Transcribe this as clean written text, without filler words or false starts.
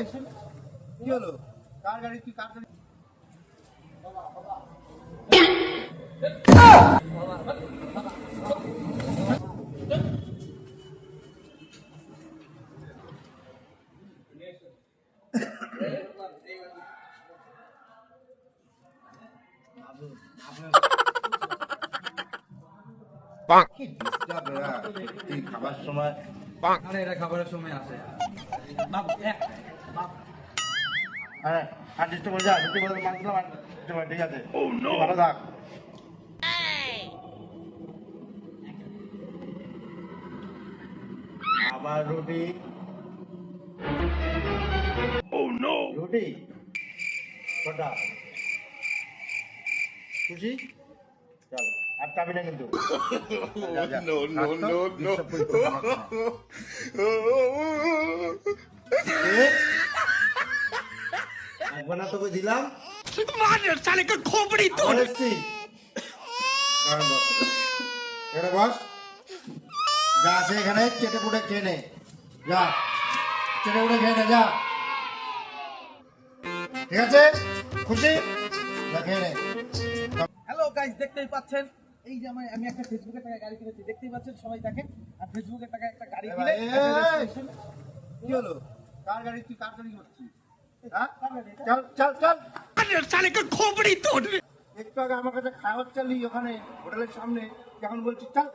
কি হলো? কার গাড়ি? তুই কার গাড়ি? কি ডিস্টার্ব এরা এই খাবার সময়। আরে এরা খাবারের সময় আসে। বাবু হ্যাঁ, আর ডিস্টার্ব হয়ে যায়। রুটি বদলে মাছ দিলাম, আর ডিস্টার্ব হয়, ঠিক আছে। ভালো থাক। আবার রুটি। রুটি কটা? খুশি? চল, আর চাবি না কিন্তু। যা, যা। disturb করিস না আমাকে। এ? একবার না তোকে দিলাম, আবার এসছি। কারণ বস। এখানে বস। যা আছে এখানে চেটে পুটে খেয়ে নে। যা, চেটে পুটে খেয়ে নে, যা। ঠিক আছে? খুশি? যা খেয়ে নে। হ্যালো গাইস, দেখতেই পাচ্ছেন এই যে আমি একটা ফেসবুকের টাকায় গাড়ি কিনেছি, দেখতেই পাচ্ছেন সবাই দেখেন। আর ফেসবুকের টাকায় একটা গাড়ি কিনে কি হলো? কার গাড়ি? তুই কার গাড়ি করছিস? হ্যাঁ? চল চল চল। একটু আগে আমার কাছে খাওয়ার চালি ওখানে হোটেলের সামনে, যখন বলছি চল